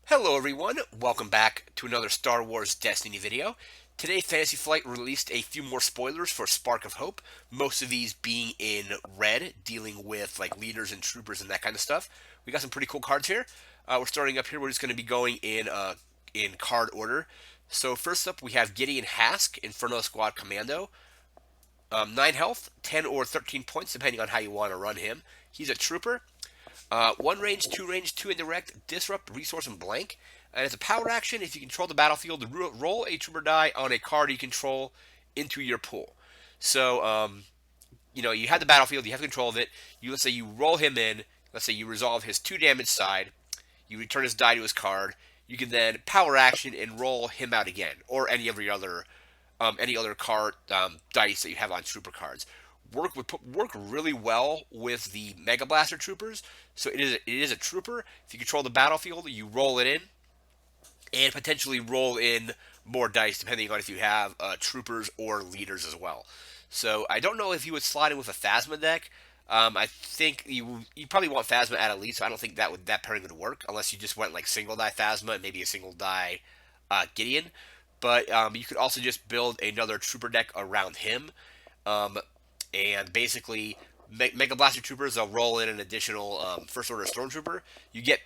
Hello everyone, welcome back to another Star Wars Destiny video. Today Fantasy Flight released a few more spoilers for Spark of Hope, most of these being in red, dealing with like leaders and troopers and that kind of stuff. We got some pretty cool cards here. We're starting up here, we're just going to be going in card order. So first up we have Gideon Hask, Inferno Squad Commando. 9 health, 10 or 13 points depending on how you want to run him. He's a trooper. 1 range, 2 indirect, disrupt, resource, and blank. And as a power action, if you control the battlefield, roll a trooper die on a card you control into your pool. So, you have the battlefield, you have control of it. Let's say you roll him in. Let's say you resolve his 2 damage side. You return his die to his card. You can then power action and roll him out again, or any other card dice that you have on trooper cards. Work really well with the Mega Blaster troopers. So it is a trooper. If you control the battlefield, you roll it in, and potentially roll in more dice depending on if you have troopers or leaders as well. So I don't know if you would slot in with a Phasma deck. I think you probably want Phasma at elite, so I don't think that pairing would work unless you just went like single die Phasma and maybe a single die Gideon. But you could also just build another trooper deck around him, and basically Mega Blaster Troopers. They'll roll in an additional First Order Stormtrooper. You get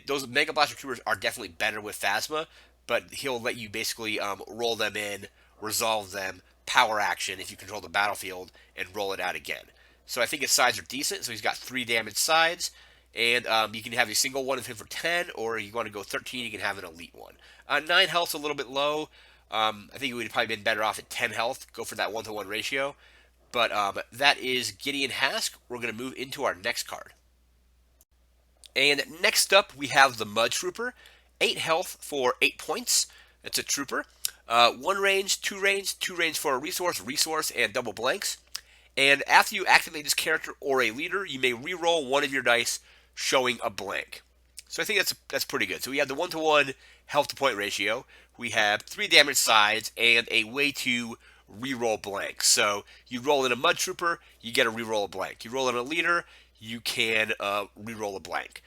those Mega Blaster Troopers are definitely better with Phasma, but he'll let you basically roll them in, resolve them, power action if you control the battlefield, and roll it out again. So I think his sides are decent. So he's got 3 damage sides, and you can have a single one of him for 10, or you want to go 13, you can have an elite one. 9 health's a little bit low. I think it would have probably been better off at 10 health. Go for that 1-to-1 ratio. But that is Gideon Hask. We're going to move into our next card. And next up, we have the Mud Trooper. 8 health for 8 points. It's a trooper. 1 range, 2 range, 2 range for a resource, and double blanks. And after you activate this character or a leader, you may re-roll one of your dice showing a blank. So I think that's pretty good. So we have the 1-to-1 health to point ratio. We have 3 damage sides and a way to re-roll blanks. So you roll in a Mud Trooper, you get a re-roll a blank. You roll in a leader, you can re-roll a blank.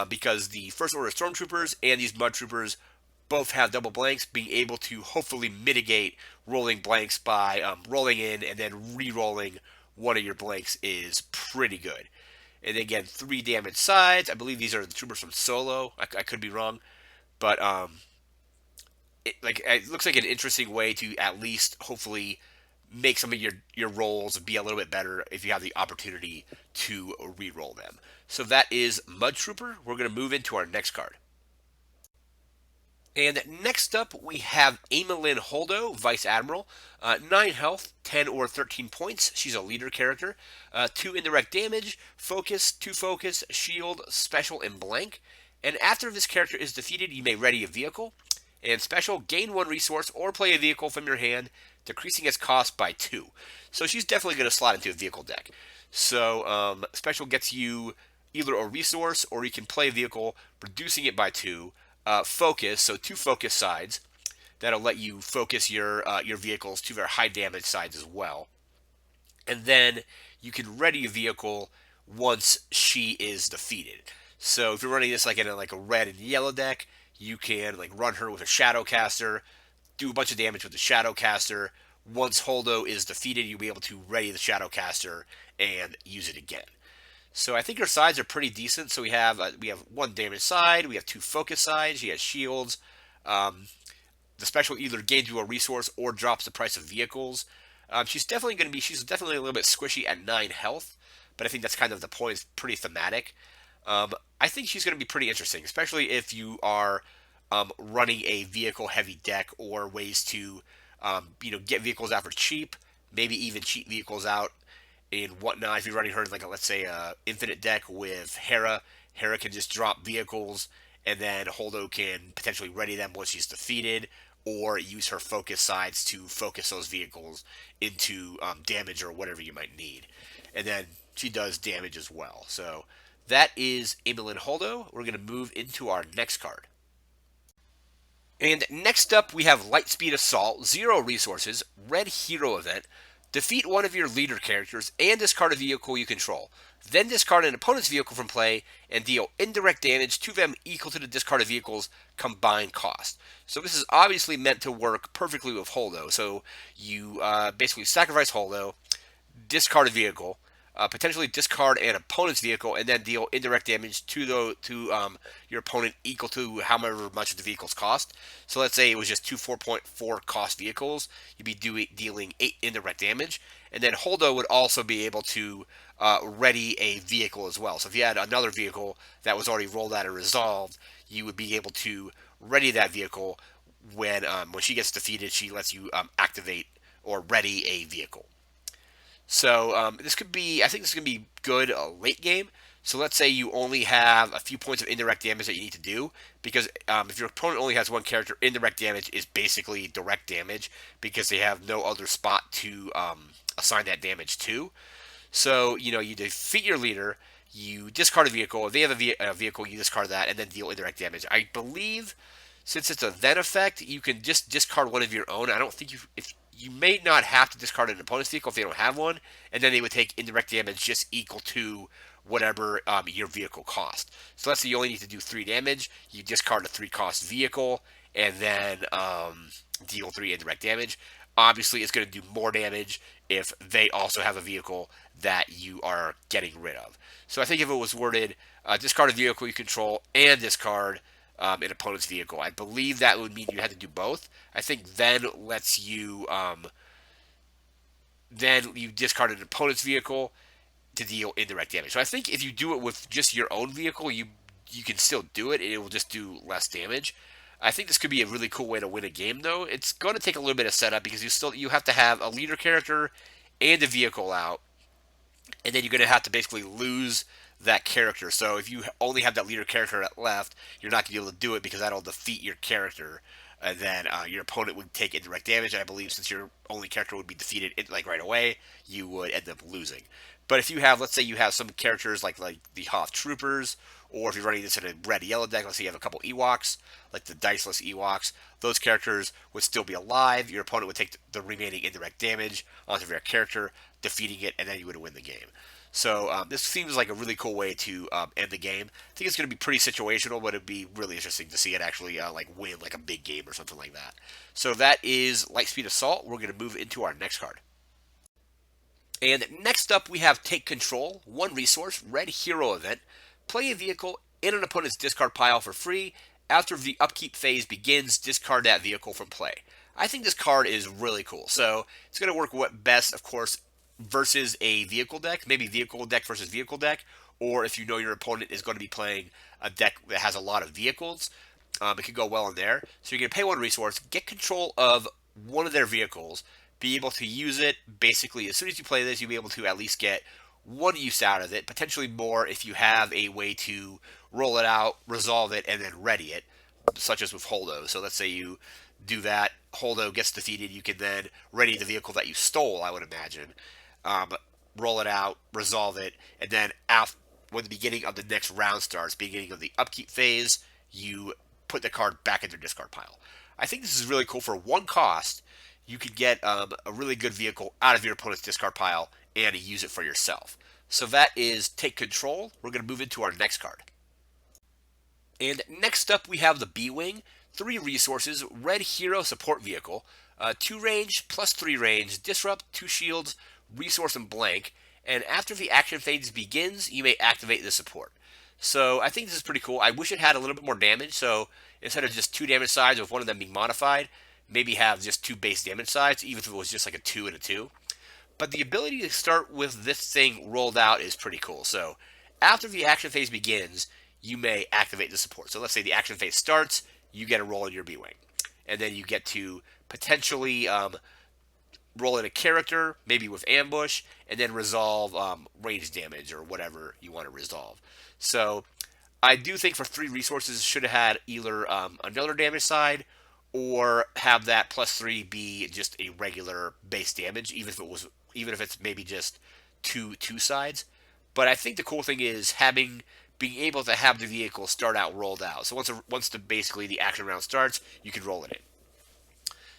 Because the First Order Stormtroopers and these Mud Troopers both have double blanks, being able to hopefully mitigate rolling blanks by rolling in and then re-rolling one of your blanks is pretty good. And again, 3 damage sides. I believe these are the troopers from Solo. I could be wrong, but it looks like an interesting way to at least hopefully make some of your rolls be a little bit better if you have the opportunity to re-roll them. So that is Mud Trooper. We're going to move into our next card. And next up, we have Melon Holdo, Vice Admiral. 9 health, 10 or 13 points. She's a leader character. 2 indirect damage, focus, 2 focus, shield, special, and blank. And after this character is defeated, you may ready a vehicle. And special, gain 1 resource or play a vehicle from your hand, decreasing its cost by 2. So she's definitely going to slot into a vehicle deck. So special gets you either a resource or you can play a vehicle, reducing it by 2. Focus, so 2 focus sides. That'll let you focus your vehicles to their high damage sides as well. And then you can ready a vehicle once she is defeated. So if you're running this like in a red and yellow deck, you can run her with a Shadowcaster, do a bunch of damage with the Shadowcaster. Once Holdo is defeated, you'll be able to ready the Shadowcaster and use it again. So I think her sides are pretty decent. So we have 1 damage side, we have 2 focus sides, she has shields. The special either gains you a resource or drops the price of vehicles. She's definitely a little bit squishy at 9 health, but I think that's kind of the point. It's pretty thematic. I think she's going to be pretty interesting, especially if you are running a vehicle-heavy deck or ways to get vehicles out for cheap, maybe even cheap vehicles out and whatnot. If you're running her in let's say a infinite deck with Hera can just drop vehicles and then Holdo can potentially ready them once she's defeated, or use her focus sides to focus those vehicles into damage or whatever you might need. And then she does damage as well. So that is Melon Holdo. We're going to move into our next card. And next up, we have Lightspeed Assault, 0 resources, red hero event. Defeat one of your leader characters and discard a vehicle you control. then discard an opponent's vehicle from play and deal indirect damage to them equal to the discarded vehicle's combined cost. So this is obviously meant to work perfectly with Holdo. So you basically sacrifice Holdo, discard a vehicle, potentially discard an opponent's vehicle, and then deal indirect damage your opponent equal to however much the vehicles cost. So let's say it was just two 4.4 cost vehicles, you'd be dealing 8 indirect damage, and then Holdo would also be able to ready a vehicle as well. So if you had another vehicle that was already rolled out and resolved, you would be able to ready that vehicle when she gets defeated. She lets you activate or ready a vehicle. So this could be, I think this is going to be good late game. So let's say you only have a few points of indirect damage that you need to do, because if your opponent only has one character, indirect damage is basically direct damage because they have no other spot to assign that damage to. So, you defeat your leader, you discard a vehicle. If they have a vehicle, you discard that and then deal indirect damage. I believe since it's a then effect, you can just discard one of your own. I don't think if you may not have to discard an opponent's vehicle if they don't have one, and then they would take indirect damage just equal to whatever your vehicle cost. So let's say you only need to do 3 damage. You discard a 3 cost vehicle and then deal 3 indirect damage. Obviously, it's going to do more damage if they also have a vehicle that you are getting rid of. So I think if it was worded, discard a vehicle you control and discard an opponent's vehicle, I believe that would mean you had to do both. I think then lets you then you discard an opponent's vehicle to deal indirect damage. So I think if you do it with just your own vehicle, you can still do it, and it will just do less damage. I think this could be a really cool way to win a game, though. It's going to take a little bit of setup because you have to have a leader character and a vehicle out, and then you're going to have to basically lose that character. So if you only have that leader character left, you're not going to be able to do it because that'll defeat your character, and then your opponent would take indirect damage. And I believe since your only character would be defeated like right away, you would end up losing. But if you have, let's say you have some characters like the Hoth Troopers, or if you're running this in a red yellow deck, let's say you have a couple Ewoks, like the diceless Ewoks, those characters would still be alive. Your opponent would take the remaining indirect damage onto their character, defeating it, and then you would win the game. So this seems like a really cool way to end the game. I think it's going to be pretty situational, but it'd be really interesting to see it actually like win like a big game or something like that. So that is Lightspeed Assault. We're going to move into our next card. And next up, we have Take Control, 1 resource, red hero event. Play a vehicle in an opponent's discard pile for free. After the upkeep phase begins, discard that vehicle from play. I think this card is really cool. So it's going to work best, of course, versus a vehicle deck, maybe vehicle deck versus vehicle deck, or if you know your opponent is going to be playing a deck that has a lot of vehicles, it could go well in there. So you're going to pay 1 resource, get control of one of their vehicles, be able to use it. Basically, as soon as you play this, you'll be able to at least get 1 use out of it, potentially more if you have a way to roll it out, resolve it, and then ready it, such as with Holdo. So let's say you do that, Holdo gets defeated, you can then ready the vehicle that you stole, I would imagine, roll it out, resolve it, and then when the beginning of the next round starts, beginning of the upkeep phase, you put the card back in their discard pile. I think this is really cool. For 1 cost, you could get a really good vehicle out of your opponent's discard pile and use it for yourself. So that is Take Control. We're going to move into our next card. And next up, we have the Bwing. 3 resources, red hero support vehicle, 2 range plus 3 range, disrupt, 2 shields, resource and blank. And after the action phase begins, you may activate the support. So I think this is pretty cool. I wish it had a little bit more damage. So instead of just 2 damage sides with one of them being modified, maybe have just 2 base damage sides, even if it was just like a 2 and a 2. But the ability to start with this thing rolled out is pretty cool. So after the action phase begins, you may activate the support. So let's say the action phase starts, you get a roll in your Bwing. And then you get to potentially roll in a character, maybe with ambush, and then resolve range damage or whatever you want to resolve. So I do think for 3 resources, should have had either another damage side or have that +3 be just a regular base damage, even if it's maybe just two sides. But I think the cool thing is being able to have the vehicle start out rolled out. So once basically the action round starts, you can roll it in.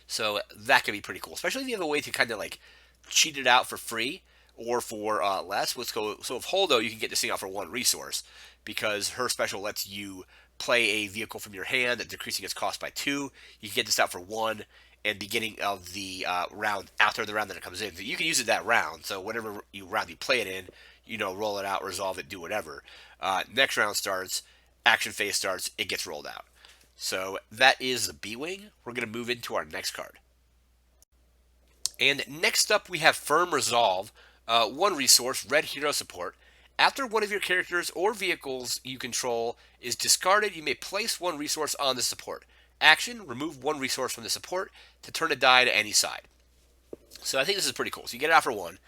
So that can be pretty cool, especially if you have a way to kind of like cheat it out for free. or for less. Let's go. So with Holdo, you can get this thing out for 1 resource because her special lets you play a vehicle from your hand, decreasing its cost by 2. You can get this out for 1, and beginning of the round, after the round that it comes in, so you can use it that round. So whatever round you play it in, roll it out, resolve it, do whatever. Next round starts, action phase starts, it gets rolled out. So that is the Bwing. We're going to move into our next card. And next up, we have Firm Resolve, 1 resource, Red Hero Support. After one of your characters or vehicles you control is discarded, you may place 1 resource on the support. Action, remove 1 resource from the support to turn a die to any side. So I think this is pretty cool. So you get it out for 1.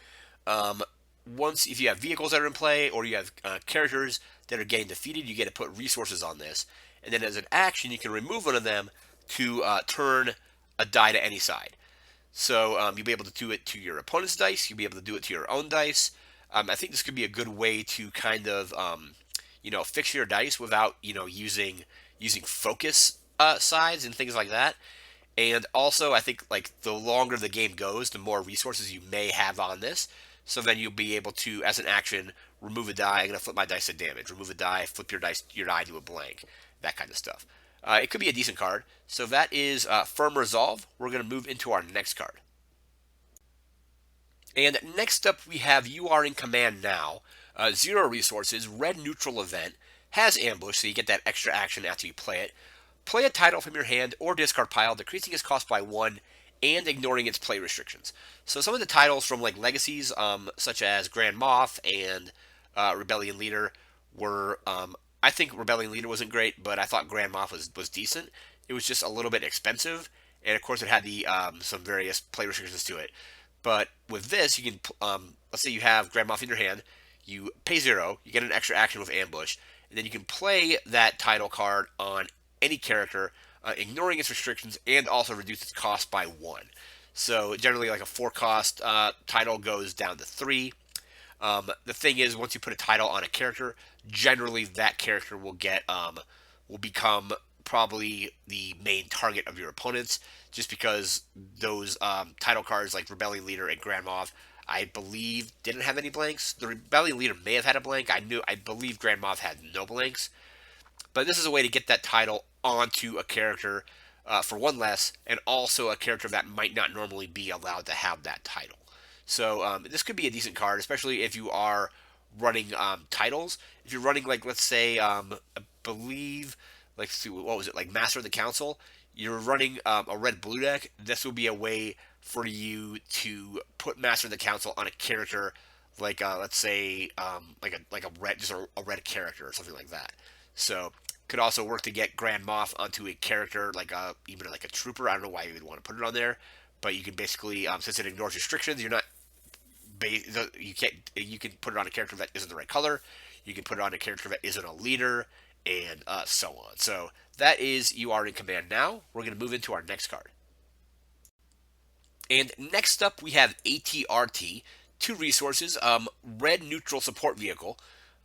Once, if you have vehicles that are in play or you have characters that are getting defeated, you get to put resources on this. And then as an action, you can remove one of them to turn a die to any side. So you'll be able to do it to your opponent's dice. You'll be able to do it to your own dice. I think this could be a good way to kind of, fix your dice without, using focus sides and things like that. And also, I think like the longer the game goes, the more resources you may have on this. So then you'll be able to, as an action, remove a die. I'm gonna flip my dice to damage. Remove a die. Flip your die to a blank. That kind of stuff. It could be a decent card. So that is Firm Resolve. We're going to move into our next card. And next up, we have You Are in Command Now. 0 resources, red neutral event, has ambush, so you get that extra action after you play it. Play a title from your hand or discard pile, decreasing its cost by 1 and ignoring its play restrictions. So some of the titles from like Legacies, such as Grand Moff and Rebellion Leader, were I think Rebellion Leader wasn't great, but I thought Grand Moff was decent. It was just a little bit expensive, and of course it had the some various play restrictions to it. But with this, you can let's say you have Grand Moff in your hand, you pay 0, you get an extra action with ambush, and then you can play that title card on any character, ignoring its restrictions, and also reduce its cost by 1. So generally, like a 4 cost title goes down to 3. The thing is, once you put a title on a character, generally that character will become probably the main target of your opponents, just because those title cards like Rebellion Leader and Grand Moff, I believe, didn't have any blanks. The Rebellion Leader may have had a blank. I believe Grand Moff had no blanks. But this is a way to get that title onto a character for 1 less, and also a character that might not normally be allowed to have that title. So this could be a decent card, especially if you are running titles. If you're running, like, let's say, I believe, like, what was it, like Master of the Council? You're running a red-blue deck. This will be a way for you to put Master of the Council on a character, like, let's say, like a red, just a red character or something like that. So could also work to get Grand Moff onto a character like even like a trooper. I don't know why you would want to put it on there, but you can basically, since it ignores restrictions, you can put it on a character that isn't the right color. You can put it on a character that isn't a leader, and so on. So that is You Are in Command Now. We're going to move into our next card. And next up, we have ATRT, 2 resources, red neutral support vehicle,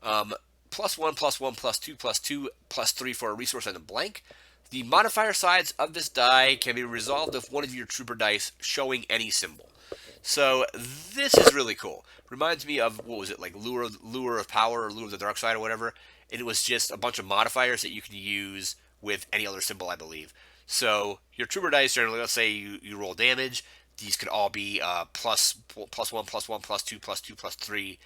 +1, +1, +2, +2, +3 for a resource and a blank. The modifier sides of this die can be resolved with one of your trooper dice showing any symbol. So this is really cool. Reminds me of, what was it, like Lure of Power or Lure of the Dark Side or whatever. And it was just a bunch of modifiers that you can use with any other symbol, I believe. So your trooper dice, generally, let's say you roll damage. These could all be +1, +1, +2, +2, +3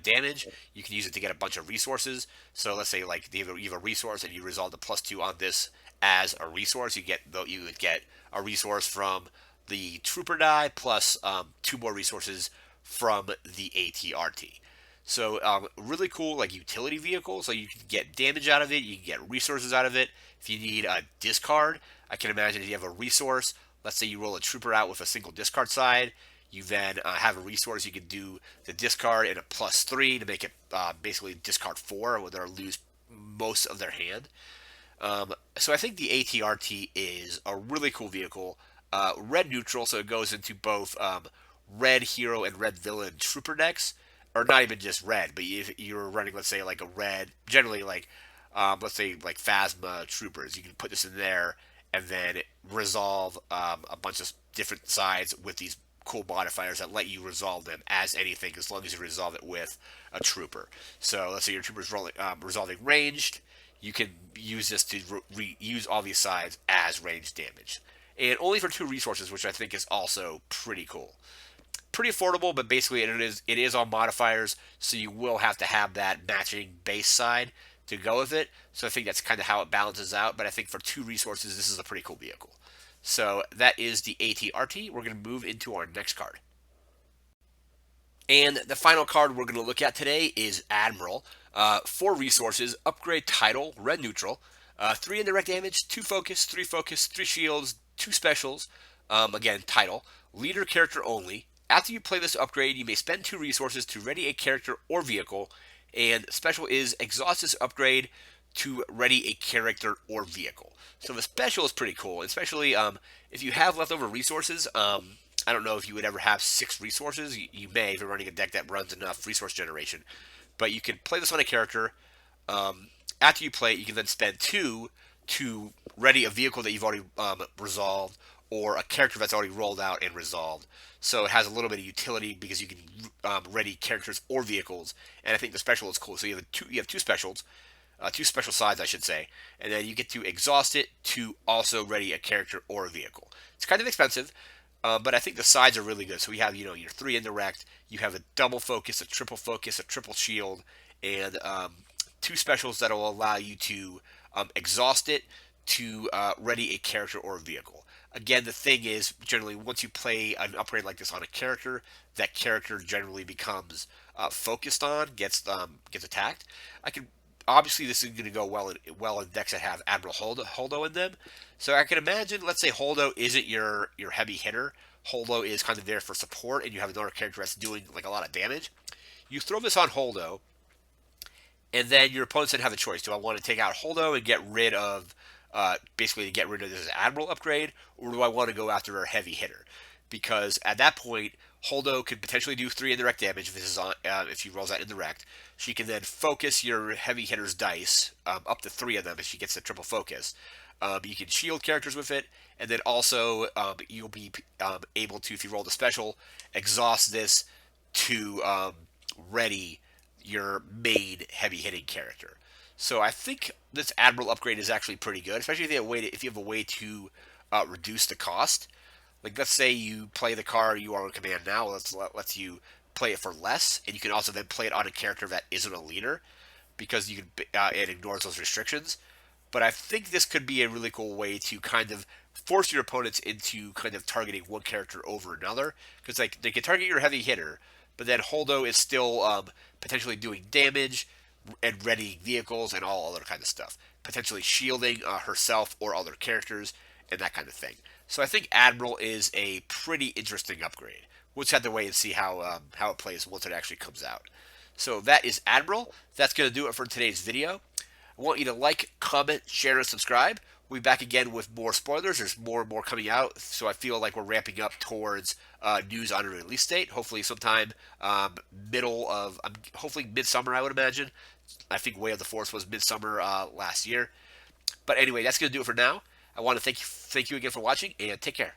damage. You can use it to get a bunch of resources. So let's say like you have a resource and you resolve the +2 on this as a resource. You would get a resource from the trooper die plus 2 more resources from the ATRT. So really cool, like utility vehicle. So you can get damage out of it. You can get resources out of it. If you need a discard, I can imagine if you have a resource. Let's say you roll a trooper out with a single discard side. You then have a resource. You can do the discard and a +3 to make it basically discard 4, where they'll lose most of their hand. So I think the ATRT is a really cool vehicle. Red neutral, so it goes into both red hero and red villain trooper decks, or not even just red, but if you're running, let's say, like a red, generally like, let's say like Phasma troopers, you can put this in there and then resolve a bunch of different sides with these cool modifiers that let you resolve them as anything, as long as you resolve it with a trooper. So let's say your trooper is resolving ranged, you can use this to use all these sides as ranged damage, and only for 2 resources, which I think is also pretty cool. Pretty affordable, but basically it is on modifiers, so you will have to have that matching base side to go with it. So I think that's kind of how it balances out. But I think for 2 resources, this is a pretty cool vehicle. So that is the ATRT. We're going to move into our next card. And the final card we're going to look at today is Admiral. 4 resources, upgrade title, red neutral, 3 indirect damage, 2 focus, 3 shields, 2 specials, again, title, leader character only. After you play this upgrade, you may spend 2 resources to ready a character or vehicle, and special is exhaust this upgrade to ready a character or vehicle. So the special is pretty cool, especially if you have leftover resources. I don't know if you would ever have 6 resources. You may if you're running a deck that runs enough resource generation. But you can play this on a character. After you play it, you can then spend 2 to ready a vehicle that you've already resolved, or a character that's already rolled out and resolved. So it has a little bit of utility because you can ready characters or vehicles. And I think the special is cool. So you have 2 specials. 2 special sides, I should say, and then you get to exhaust it to also ready a character or a vehicle. It's kind of expensive, but I think the sides are really good. So we have, your 3 indirect, you have a double focus, a triple shield, and 2 specials that will allow you to exhaust it to ready a character or a vehicle. Again, the thing is, generally, once you play an upgrade like this on a character, that character generally becomes focused on, gets attacked. Obviously, this is going to go well in decks that have Admiral Holdo in them. So I can imagine, let's say Holdo isn't your heavy hitter. Holdo is kind of there for support, and you have another character that's doing like a lot of damage. You throw this on Holdo, and then your opponents then have a choice. Do I want to take out Holdo and get rid of, basically to get rid of this Admiral upgrade, or do I want to go after a heavy hitter? Because at that point, Holdo could potentially do 3 indirect damage if this is on, if she rolls that indirect. She can then focus your heavy hitter's dice, up to 3 of them if she gets the triple focus. You can shield characters with it, and then also you'll be able to, if you roll the special, exhaust this to ready your main heavy hitting character. So I think this Admiral upgrade is actually pretty good, especially if you have a way to reduce the cost. Like, let's say you play the card you are on command now, lets you play it for less, and you can also then play it on a character that isn't a leader, because it ignores those restrictions. But I think this could be a really cool way to kind of force your opponents into kind of targeting one character over another, because like they can target your heavy hitter, but then Holdo is still potentially doing damage and readying vehicles and all other kind of stuff, potentially shielding herself or other characters and that kind of thing. So I think Admiral is a pretty interesting upgrade. We'll just have to wait and see how it plays once it actually comes out. So that is Admiral. That's going to do it for today's video. I want you to like, comment, share, and subscribe. We'll be back again with more spoilers. There's more and more coming out, so I feel like we're ramping up towards news on a release date. Hopefully sometime hopefully midsummer, I would imagine. I think Way of the Force was midsummer last year. But anyway, that's going to do it for now. I want to thank you again for watching, and take care.